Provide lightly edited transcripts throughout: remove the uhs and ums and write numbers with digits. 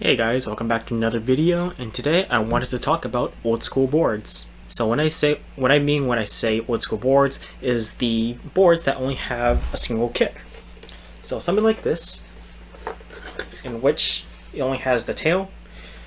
Hey guys, welcome back to another video, and today I wanted to talk about old school boards. So when I say old school boards is the boards that only have a single kick. So something like this, in which it only has the tail,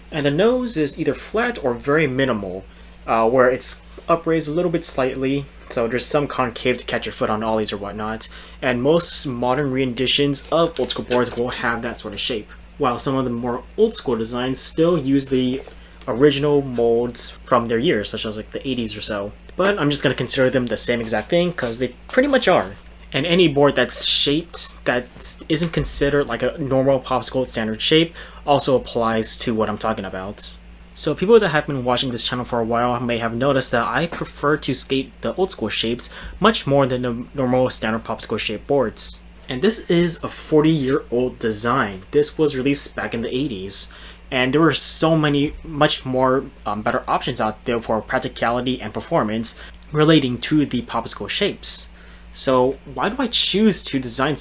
and the nose is either flat or very minimal, where it's upraised a little bit slightly, so there's some concave to catch your foot on ollies or whatnot, and most modern renditions of old school boards will have that sort of shape, while some of the more old school designs still use the original molds from their years, such as like the 80s or so. But I'm just going to consider them the same exact thing because they pretty much are. And any board that's shaped that isn't considered like a normal popsicle standard shape also applies to what I'm talking about. So people that have been watching this channel for a while may have noticed that I prefer to skate the old school shapes much more than the normal standard popsicle shaped boards. And this is a 40-year-old design. This was released back in the 80s, and there were so many much more better options out there for practicality and performance relating to the popsicle shapes. So why do I choose to design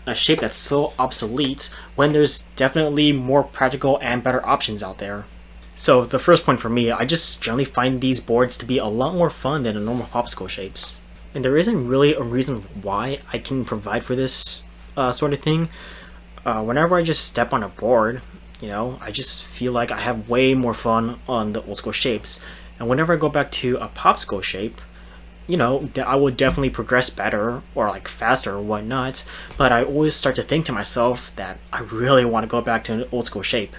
a shape that's so obsolete when there's definitely more practical and better options out there? So the first point for me, I just generally find these boards to be a lot more fun than the normal popsicle shapes. And there isn't really a reason why I can provide for this sort of thing. Whenever I just step on a board, I just feel like I have way more fun on the old school shapes. And whenever I go back to a popsicle shape, I will definitely progress better or like faster or whatnot. But I always start to think to myself that I really want to go back to an old school shape.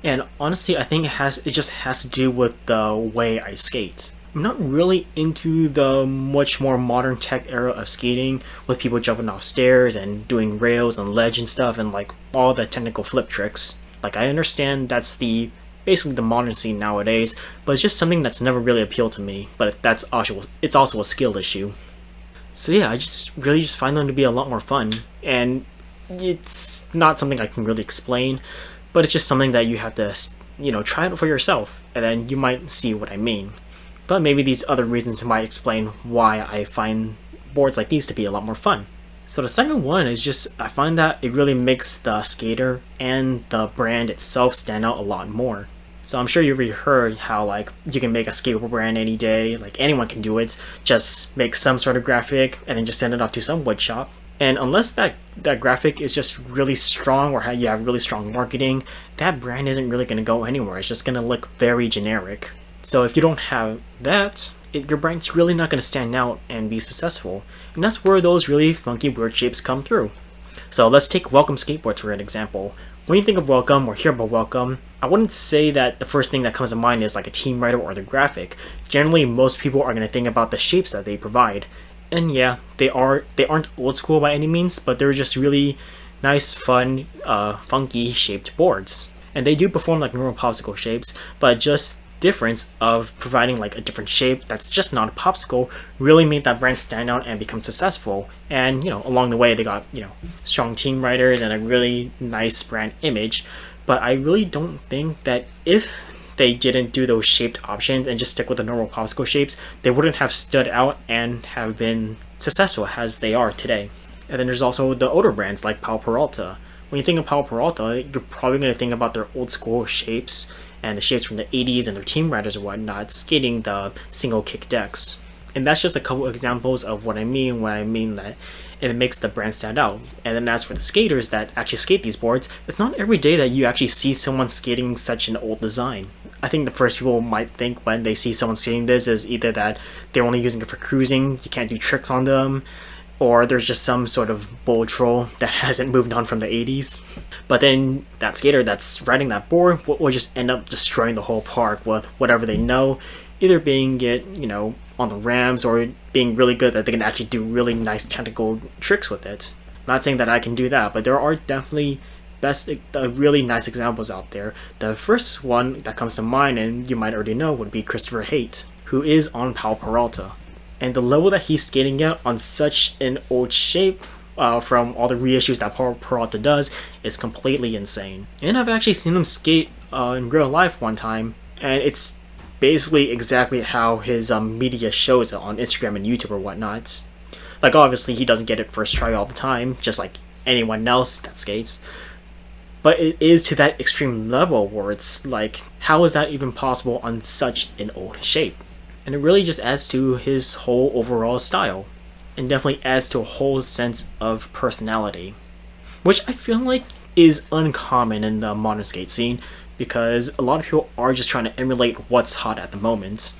And honestly, I think it just has to do with the way I skate. I'm not really into the much more modern tech era of skating with people jumping off stairs and doing rails and ledge and stuff and like all the technical flip tricks. Like I understand that's basically the modern scene nowadays, but it's just something that's never really appealed to me. But it's also a skill issue. So yeah, I just really find them to be a lot more fun, and it's not something I can really explain, but it's just something that you have to try it for yourself, and then you might see what I mean. But maybe these other reasons might explain why I find boards like these to be a lot more fun. So the second one is just, I find that it really makes the skater and the brand itself stand out a lot more. So I'm sure you've already heard how like you can make a skateboard brand any day, like anyone can do it, just make some sort of graphic and then just send it off to some wood shop. And unless that graphic is just really strong or how you have really strong marketing, that brand isn't really going to go anywhere. It's just going to look very generic. So if you don't have that, your brand's really not going to stand out and be successful. And that's where those really funky weird shapes come through. So let's take Welcome Skateboards for an example. When you think of Welcome or hear about Welcome, I wouldn't say that the first thing that comes to mind is like a team writer or the graphic. Generally, most people are going to think about the shapes that they provide. And yeah, they aren't old school by any means, but they're just really nice, fun, funky shaped boards. And they do perform like normal popsicle shapes, but just difference of providing like a different shape that's just not a popsicle really made that brand stand out and become successful. And along the way they got strong team writers and a really nice brand image. But I really don't think that if they didn't do those shaped options and just stick with the normal popsicle shapes, they wouldn't have stood out and have been successful as they are today. And then there's also the older brands like Powell Peralta. When you think of Powell Peralta, you're probably going to think about their old school shapes and the shapes from the 80s and their team riders or whatnot skating the single kick decks. And that's just a couple examples of what I mean when I mean that it makes the brand stand out. And then as for the skaters that actually skate these boards, it's not every day that you actually see someone skating such an old design. I think the first people might think when they see someone skating this is either that they're only using it for cruising, you can't do tricks on them, or there's just some sort of bold troll that hasn't moved on from the 80s. But then that skater that's riding that board will just end up destroying the whole park with whatever they know, either being it, on the rams or being really good that they can actually do really nice technical tricks with it. Not saying that I can do that, but there are definitely really nice examples out there. The first one that comes to mind, and you might already know, would be Christopher Haight, who is on Powell Peralta. And the level that he's skating at on such an old shape from all the reissues that Powell Peralta does is completely insane. And I've actually seen him skate in real life one time, and it's basically exactly how his media shows it on Instagram and YouTube or whatnot. Like obviously he doesn't get it first try all the time, just like anyone else that skates. but it is to that extreme level where it's like, how is that even possible on such an old shape? And it really just adds to his whole overall style, and definitely adds to a whole sense of personality, which I feel like is uncommon in the modern skate scene, because a lot of people are just trying to emulate what's hot at the moment.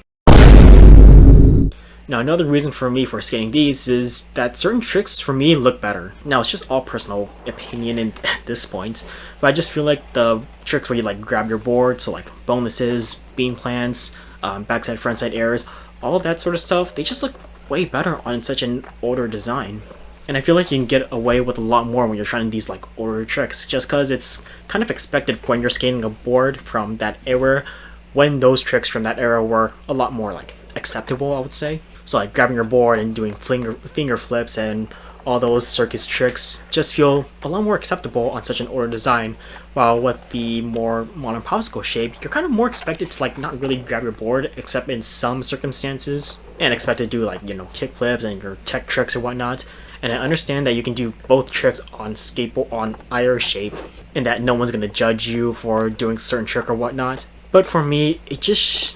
Now, another reason for me for skating these is that certain tricks for me look better. Now, it's just all personal opinion at this point, but I just feel like the tricks where you like grab your board, so like bonuses, beam plants, backside frontside airs, all of that sort of stuff, they just look way better on such an older design. And I feel like you can get away with a lot more when you're trying these like older tricks, just because it's kind of expected when you're skating a board from that era, when those tricks from that era were a lot more like acceptable, I would say. So like grabbing your board and doing finger flips and all those circus tricks just feel a lot more acceptable on such an older design, while with the more modern popsicle shape, you're kind of more expected to like not really grab your board except in some circumstances, and expected to do like, you know, kick flips and your tech tricks or whatnot. And I understand that you can do both tricks on skateboard on either shape, and that no one's gonna judge you for doing a certain trick or whatnot. But for me, it's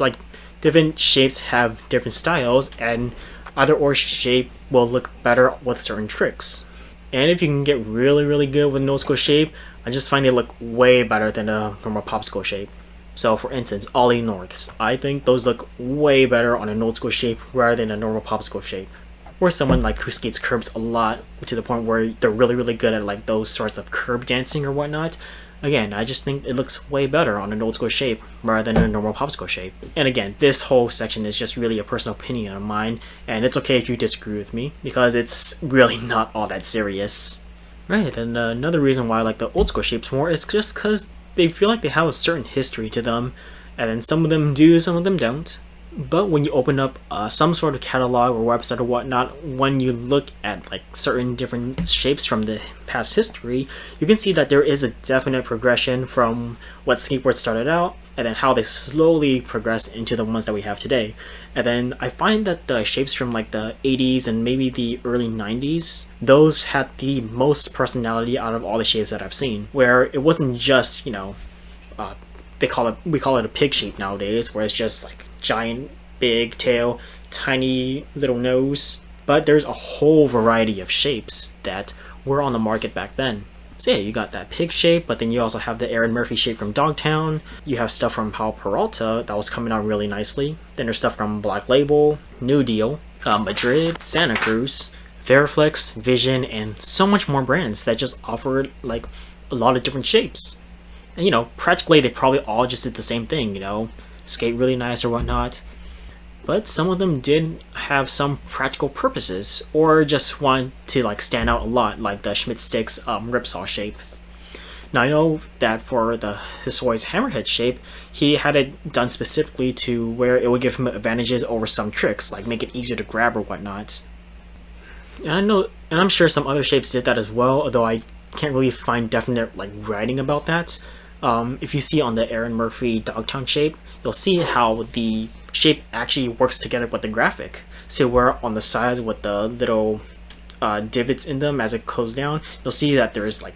like different shapes have different styles, and either or shape will look better with certain tricks. And if you can get really good with an old school shape, I just find they look way better than a normal popsicle shape. So for instance, Ollie Norths, I think those look way better on an old school shape rather than a normal popsicle shape. Or someone like who skates curbs a lot to the point where they're really good at like those sorts of curb dancing or whatnot. Again, I just think it looks way better on an old school shape rather than a normal popsicle shape. And again, this whole section is just really a personal opinion of mine, and it's okay if you disagree with me, because it's really not all that serious. Right, and another reason why I like the old school shapes more is just because they feel like they have a certain history to them, and then some of them do, some of them don't. But when you open up some sort of catalog or website or whatnot, when you look at like certain different shapes from the past history, you can see that there is a definite progression from what skateboards started out, and then how they slowly progress into the ones that we have today. And then I find that the shapes from like the 80s and maybe the early 90s, those had the most personality out of all the shapes that I've seen, where it wasn't just, you know, we call it a pig shape nowadays, where it's just like giant big tail, tiny little nose. But there's a whole variety of shapes that were on the market back then. So yeah, you got that pig shape, but then you also have the Aaron Murphy shape from Dogtown. You have stuff from Powell Peralta that was coming out really nicely. Then there's stuff from Black Label, New Deal, Madrid, Santa Cruz, Veriflex, Vision, and so much more brands that just offered like a lot of different shapes. And you know, practically they probably all just did the same thing, you know, skate really nice or whatnot. But some of them did have some practical purposes, or just wanted to like stand out a lot, like the Schmidt Sticks ripsaw shape. Now I know that for the Hisoi's hammerhead shape, he had it done specifically to where it would give him advantages over some tricks, like make it easier to grab or whatnot. And I'm sure some other shapes did that as well, although I can't really find definite like writing about that. If you see on the Aaron Murphy Dogtown shape, you'll see how the shape actually works together with the graphic. So where on the sides with the little divots in them as it goes down, you'll see that there's like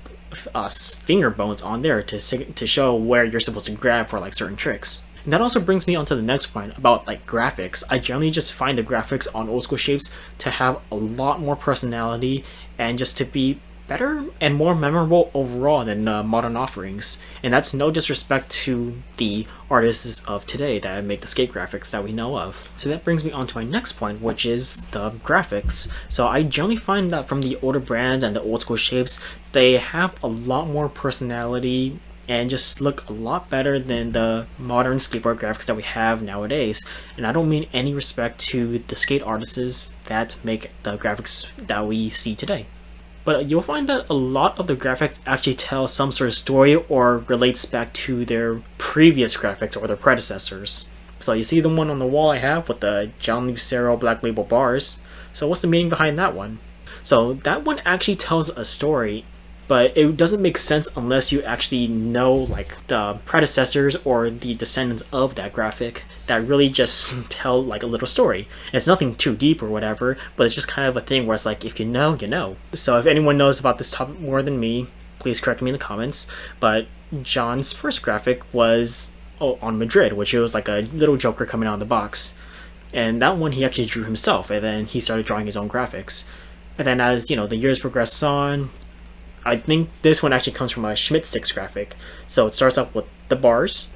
finger bones on there to show where you're supposed to grab for like certain tricks. And that also brings me on to the next point about like graphics. I generally just find the graphics on old school shapes to have a lot more personality and just to be better and more memorable overall than modern offerings. And that's no disrespect to the artists of today that make the skate graphics that we know of. So that brings me on to my next point, which is the graphics. So I generally find that from the older brands and the old school shapes, they have a lot more personality and just look a lot better than the modern skateboard graphics that we have nowadays. And I don't mean any respect to the skate artists that make the graphics that we see today. But you'll find that a lot of the graphics actually tell some sort of story or relates back to their previous graphics or their predecessors. So you see the one on the wall I have with the John Lucero Black Label bars. So what's the meaning behind that one? So that one actually tells a story, but it doesn't make sense unless you actually know like the predecessors or the descendants of that graphic that really just tell like a little story. And it's nothing too deep or whatever, but it's just kind of a thing where it's like, if you know, you know. So if anyone knows about this topic more than me, please correct me in the comments. But John's first graphic was on Madrid, which it was like a little Joker coming out of the box. And that one he actually drew himself, and then he started drawing his own graphics. And then as, you know, the years progressed on, I think this one actually comes from a Schmidt Sticks graphic. So it starts off with the bars,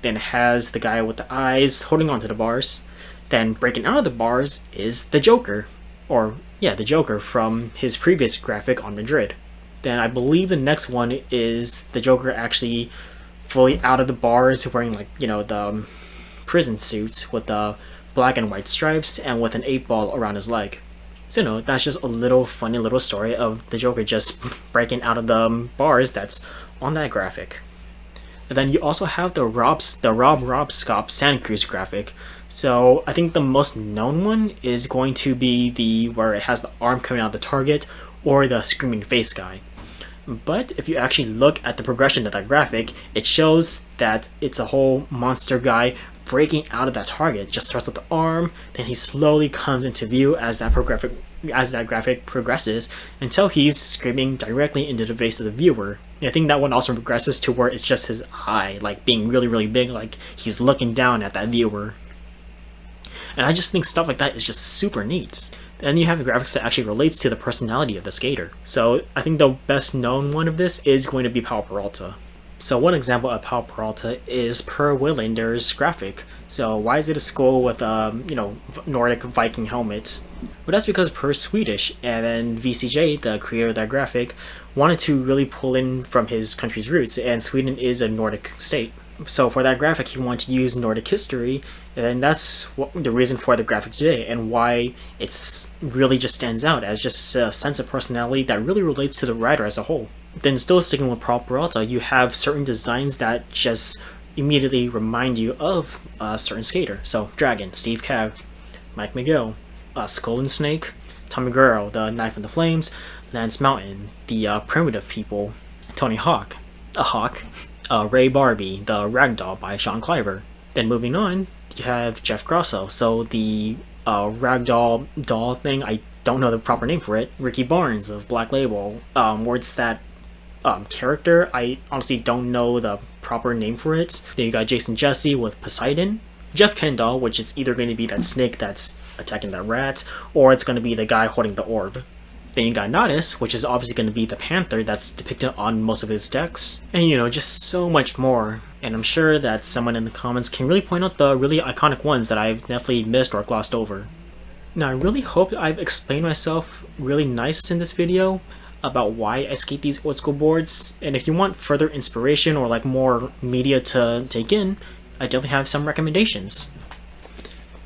then it has the guy with the eyes holding onto the bars, then breaking out of the bars is the Joker, or yeah, the Joker from his previous graphic on Madrid. Then I believe the next one is the Joker actually fully out of the bars, wearing like, you know, the prison suit with the black and white stripes and with an 8-ball around his leg. So, you know, that's just a little funny little story of the Joker just breaking out of the bars that's on that graphic. And then you also have the Rob Scop Santa Cruz graphic. So I think the most known one is going to be the where it has the arm coming out of the target, or the screaming face guy. But if you actually look at the progression of that graphic, it shows that it's a whole monster guy breaking out of that target. Just starts with the arm, then he slowly comes into view as that graphic progresses, until he's screaming directly into the face of the viewer. And I think that one also progresses to where it's just his eye, like being really, really big, like he's looking down at that viewer. And I just think stuff like that is just super neat. Then you have the graphics that actually relates to the personality of the skater. So I think the best known one of this is going to be Powell Peralta. So one example of Powell Peralta is Per Willinder's graphic. So why is it a skull with a, you know, Nordic Viking helmet? Well, that's because Per's Swedish, and then VCJ, the creator of that graphic, wanted to really pull in from his country's roots, and Sweden is a Nordic state. So for that graphic, he wanted to use Nordic history, and that's the reason for the graphic today, and why it's really just stands out as just a sense of personality that really relates to the writer as a whole. Then still sticking with Powell Peralta, you have certain designs that just immediately remind you of a certain skater. So Dragon, Steve Cav, Mike McGill, Skull and Snake, Tommy Guerrero, the Knife and the Flames, Lance Mountain, the Primitive People, Tony Hawk, Ray Barbie, the Ragdoll by Sean Cliver. Then moving on, you have Jeff Grosso, so the Ragdoll doll thing, I don't know the proper name for it. Ricky Barnes of Black Label, words that character, I honestly don't know the proper name for it. Then you got Jason Jesse with Poseidon, Jeff Kendall, which is either going to be that snake that's attacking that rat, or it's going to be the guy holding the orb. Then you got Nodus, which is obviously going to be the panther that's depicted on most of his decks. And, you know, just so much more. And I'm sure that someone in the comments can really point out the really iconic ones that I've definitely missed or glossed over. Now, I really hope I've explained myself really nice in this video about why I skate these old school boards. And if you want further inspiration or like more media to take in, I definitely have some recommendations.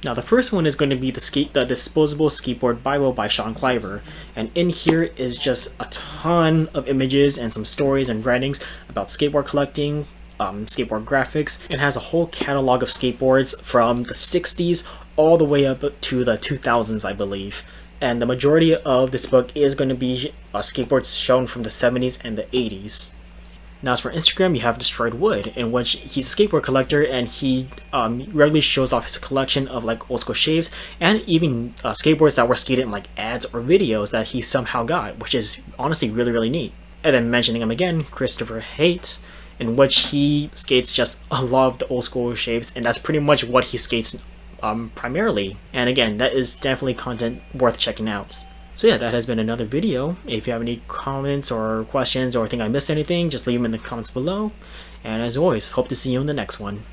Now the first one is going to be the Disposable Skateboard Bible by Sean Cliver, and in here is just a ton of images and some stories and writings about skateboard collecting, skateboard graphics, and has a whole catalog of skateboards from the 60s all the way up to the 2000s, I believe. And the majority of this book is going to be skateboards shown from the 70s and the 80s. Now as for Instagram, you have Destroyed Wood, in which he's a skateboard collector, and he regularly shows off his collection of like old school shaves and even skateboards that were skated in like ads or videos that he somehow got, which is honestly really, really neat. And then mentioning him again, Christopher Haight, in which he skates just a lot of the old school shapes, and that's pretty much what he skates primarily. And again, that is definitely content worth checking out. So yeah, that has been another video. If you have any comments or questions or think I missed anything, just leave them in the comments below. And as always, hope to see you in the next one.